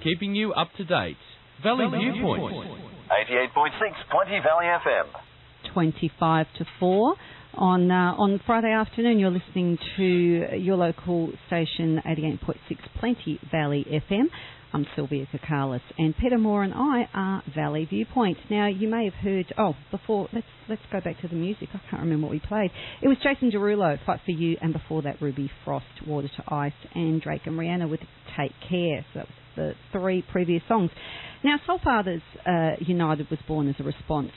keeping you up to date. Valley Viewpoint. 88.6 Pointy Valley FM. 25 to 4. On Friday afternoon, you're listening to your local station, 88.6 Plenty Valley FM. I'm Sylvia Kakalis, and Peter Moore and I are Valley Viewpoint. Now, you may have heard... before... Let's go back to the music. I can't remember what we played. It was Jason Derulo, Fight For You, and before that, Ruby Frost, Water to Ice, and Drake and Rihanna with Take Care. So that was the three previous songs. Now, Soul Fathers United was born as a response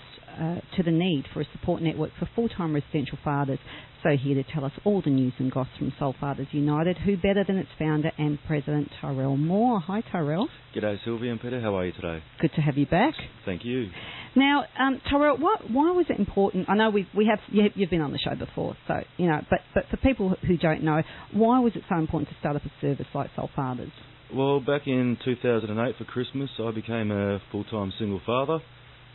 to the need for a support network for full-time residential fathers. So here to tell us all the news and goss from Soul Fathers United, who better than its founder and president, Tyrell Moore. Hi, Tyrell. G'day, Sylvia and Peter. How are you today? Good to have you back. Thank you. Now, Tyrell, why was it important? I know you've been on the show before, so but for people who don't know, why was it so important to start up a service like Soul Fathers? Well, back in 2008 for Christmas, I became a full-time single father.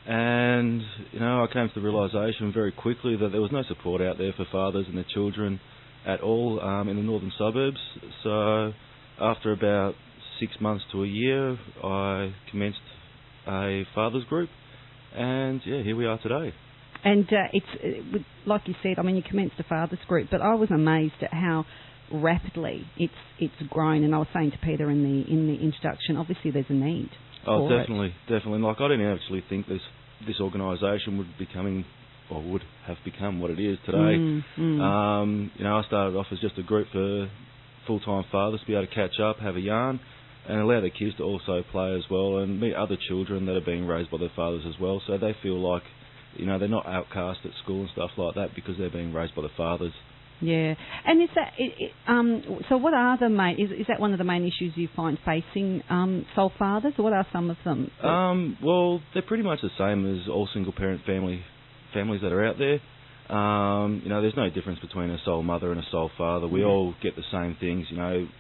And, I came to the realisation very quickly that there was no support out there for fathers and their children at all in the northern suburbs. So after about 6 months to a year, I commenced a fathers group. And, here we are today. And it's like you said, you commenced a fathers group, but I was amazed at how rapidly it's grown. And I was saying to Peter in the introduction, obviously there's a need. Oh, definitely. Like, I didn't actually think this organisation would have become what it is today. I started off as just a group for full-time fathers to be able to catch up, have a yarn, and allow their kids to also play as well and meet other children that are being raised by their fathers as well, so they feel like, they're not outcast at school and stuff like that because they're being raised by their fathers. Yeah, and is that so? What are the main? Is that one of the main issues you find facing soul fathers? Or what are some of them? Well, they're pretty much the same as all single-parent families that are out there. There's no difference between a soul mother and a soul father. We all get the same things.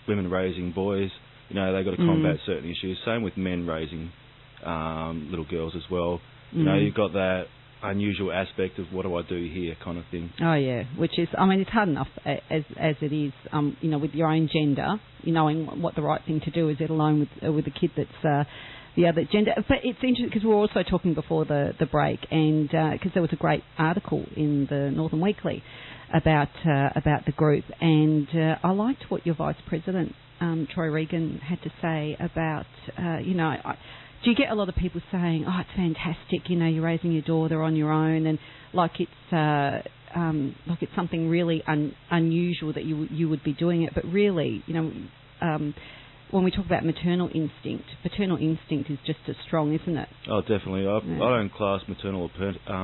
Women raising boys. They've got to combat certain issues. Same with men raising little girls as well. You've got that unusual aspect of what do I do here kind of thing. Oh yeah, which is, it's hard enough as it is, with your own gender, knowing what the right thing to do is, let alone with a kid that's the other gender. But it's interesting because we were also talking before the break, and because there was a great article in the Northern Weekly about the group, and I liked what your Vice President Troy Regan had to say about do you get a lot of people saying, "Oh, it's fantastic, you're raising your daughter on your own," and like it's something really unusual that you would be doing it, but really, when we talk about paternal instinct is just as strong, isn't it? Oh, definitely. I don't class maternal or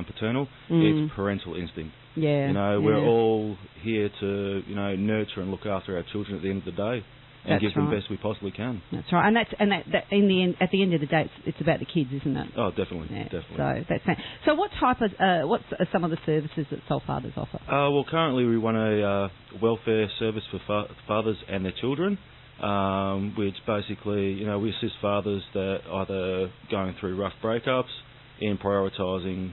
paternal. It's parental instinct. Yeah. We're all here to nurture and look after our children at the end of the day. And give them the best we possibly can. That's right, and that in the end, at the end of the day, it's about the kids, isn't it? Oh, definitely, definitely. So what type of what's some of the services that Soul Fathers offer? Well, currently we run a welfare service for fathers and their children, which basically we assist fathers that either going through rough breakups in prioritising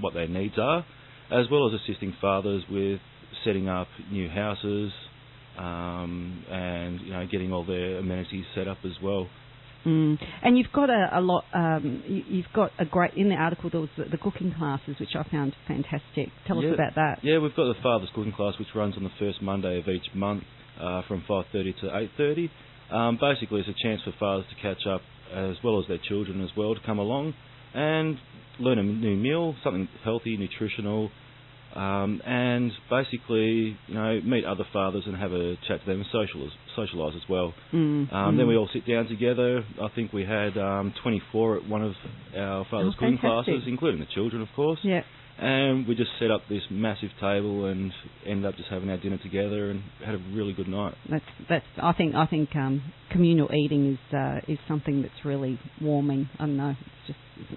what their needs are, as well as assisting fathers with setting up new houses. And getting all their amenities set up as well. And you've got a lot. You've got a great in the article. There was the cooking classes, which I found fantastic. Tell us about that. Yeah, we've got the Father's Cooking Class, which runs on the first Monday of each month from 5:30 to 8:30. Basically, it's a chance for fathers to catch up as well as their children as well to come along and learn a new meal, something healthy, nutritional. And basically, meet other fathers and have a chat to them and socialise as well. Then we all sit down together. I think we had 24 at one of our Father's Cooking classes, including the children, of course. Yeah. And we just set up this massive table and ended up just having our dinner together and had a really good night. I think communal eating is something that's really warming. I don't know,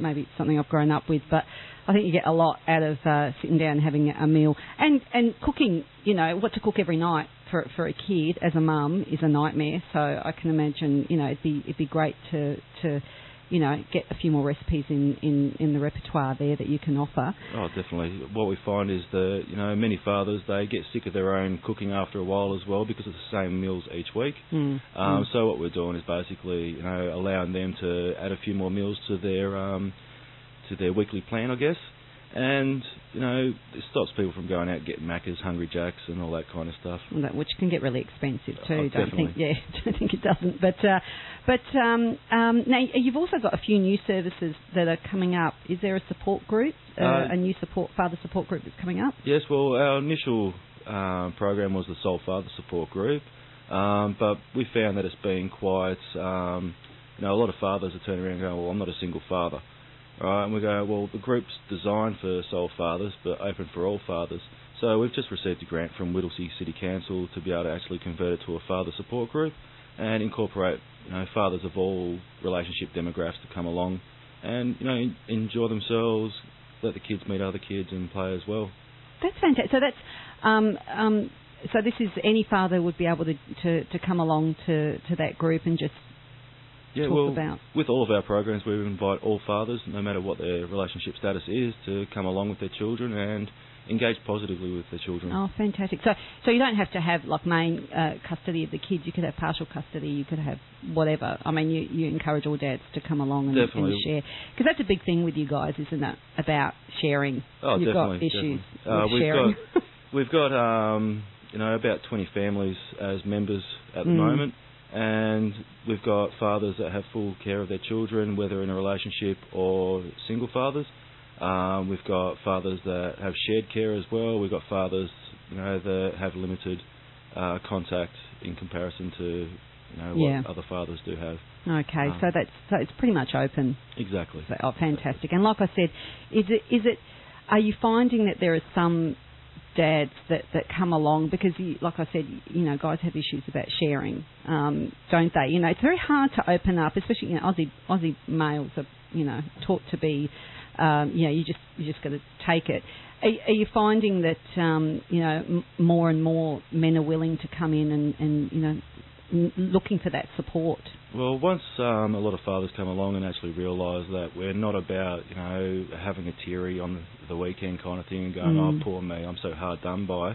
maybe it's something I've grown up with, but I think you get a lot out of sitting down and having a meal and cooking. What to cook every night for a kid as a mum is a nightmare. So I can imagine it'd be great to get a few more recipes in the repertoire there that you can offer. Oh, definitely. What we find is that, many fathers, they get sick of their own cooking after a while as well because it's the same meals each week. So what we're doing is basically, allowing them to add a few more meals to their weekly plan, I guess. And, it stops people from going out and getting Macca's, Hungry Jacks and all that kind of stuff. Which can get really expensive too, don't definitely. don't think it doesn't. But now you've also got a few new services that are coming up. Is there a support group, a new father support group that's coming up? Yes, well, our initial program was the Sole Father Support Group, but we found that it's been quite, a lot of fathers are turning around and going, well, I'm not a single father. Right, and we go, well, the group's designed for sole fathers, but open for all fathers. So we've just received a grant from Whittlesea City Council to be able to actually convert it to a father support group and incorporate, fathers of all relationship demographics to come along and, enjoy themselves, let the kids meet other kids and play as well. That's fantastic. So that's so this is any father would be able to come along to that group and just talk about. With all of our programs, we invite all fathers, no matter what their relationship status is, to come along with their children and engage positively with their children. Oh, fantastic. So you don't have to have main custody of the kids. You could have partial custody. You could have whatever. I mean, you encourage all dads to come along and share. Because that's a big thing with you guys, isn't it? About sharing. Oh, You've definitely. got issues definitely. with sharing. We've got about 20 families as members at the moment. And we've got fathers that have full care of their children, whether in a relationship or single fathers. We've got fathers that have shared care as well. We've got fathers, that have limited contact in comparison to, what other fathers do have. Okay, so it's pretty much open. Exactly. So, oh, fantastic. And like I said, are you finding that there are some dads that come along because, like I said, guys have issues about sharing, don't they? It's very hard to open up, especially Aussie males are taught to be, you just got to take it. Are you finding that more and more men are willing to come in and looking for that support? Well, once a lot of fathers come along and actually realise that we're not about, having a teary on the weekend kind of thing and going, oh, poor me, I'm so hard done by.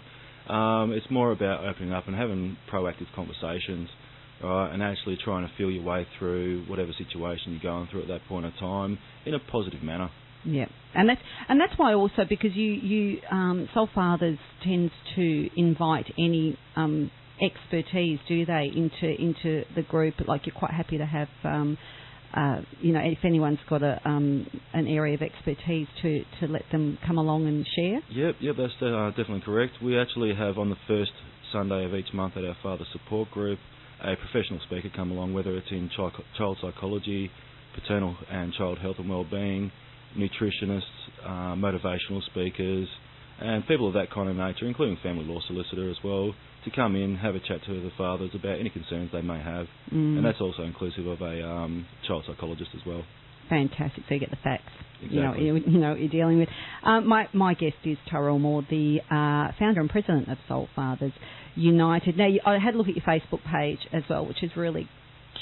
It's more about opening up and having proactive conversations, right, and actually trying to feel your way through whatever situation you're going through at that point of time in a positive manner. Yeah, and that's why also, because you Soul Fathers tends to invite any expertise, do they, into the group? Like, you're quite happy to have, if anyone's got an area of expertise to let them come along and share? Yep, that's definitely correct. We actually have on the first Sunday of each month at our Father Support Group a professional speaker come along, whether it's in child psychology, paternal and child health and wellbeing, nutritionists, motivational speakers, and people of that kind of nature, including family law solicitor as well, to come in, have a chat to the fathers about any concerns they may have. And that's also inclusive of a child psychologist as well. Fantastic. So you get the facts. Exactly. You know what you're dealing with. My guest is Tyrell Moore, the founder and president of Soul Fathers United. Now, I had a look at your Facebook page as well, which is really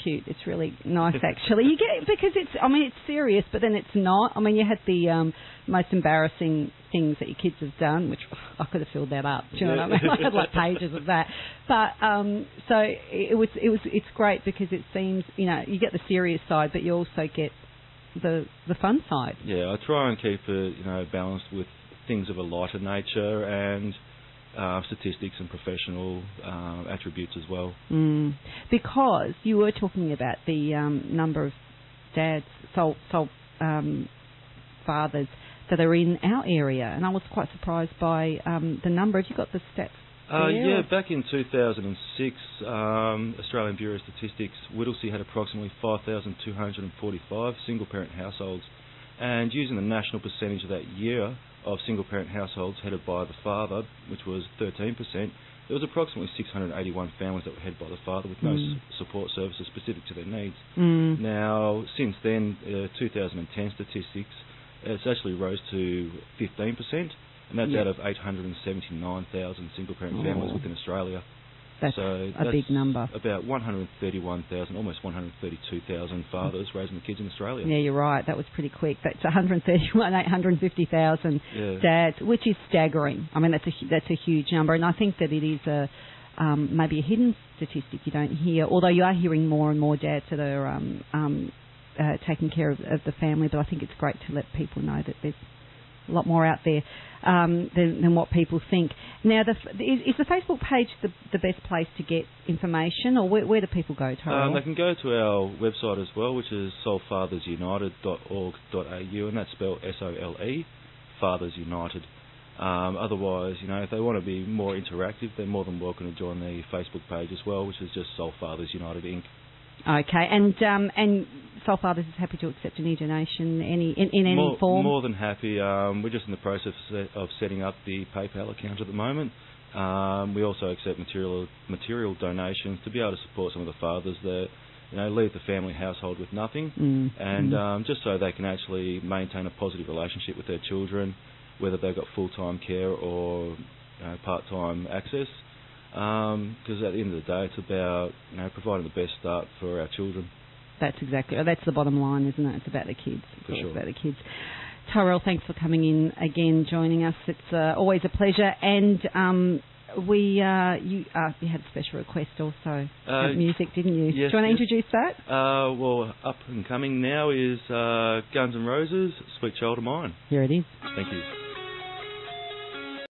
cute. It's really nice, actually. You get it because it's serious, but then it's not. I mean, you had the most embarrassing things that your kids have done, which I could have filled that up. Do you know what I mean? I had like pages of that. But so it's great because it seems, you get the serious side, but you also get the fun side. Yeah, I try and keep it balanced with things of a lighter nature and statistics and professional attributes as well. Because you were talking about the number of dads, soul fathers that are in our area, and I was quite surprised by the number. Have you got the stats there? Back in 2006, Australian Bureau of Statistics, Whittlesea had approximately 5,245 single-parent households, and using the national percentage of that year of single-parent households headed by the father, which was 13%, there was approximately 681 families that were headed by the father with no support services specific to their needs. Now, since then, 2010 statistics, it's actually rose to 15%, and that's out of 879,000 single-parent families within Australia. That's a big number. About 131,000, almost 132,000 fathers raising the kids in Australia. Yeah, you're right. That was pretty quick. That's 850,000 dads, which is staggering. I mean, that's a huge number, and I think that it is maybe a hidden statistic you don't hear. Although you are hearing more and more dads that are taking care of the family, but I think it's great to let people know that there's a lot more out there than what people think. Now, is the Facebook page the best place to get information, or where do people go, Tyrell? They can go to our website as well, which is soulfathersunited.org.au, and that's spelled SOLE, Fathers United. Otherwise, if they want to be more interactive, they're more than welcome to join the Facebook page as well, which is just Soul Fathers United Inc. Okay, and Soul Fathers is happy to accept any donation in any form? More than happy. We're just in the process of setting up the PayPal account at the moment. We also accept material donations to be able to support some of the fathers that leave the family household with nothing, and just so they can actually maintain a positive relationship with their children, whether they've got full-time care or part-time access. Because at the end of the day, it's about providing the best start for our children. That's the bottom line, isn't it? It's about the kids. For sure. It's about the kids. Tyrell, thanks for coming in again, joining us. It's always a pleasure. And you had a special request also of music, didn't you? Yes. Do you want to introduce that? Well, up and coming now is Guns N' Roses, Sweet Child of Mine. Here it is. Thank you.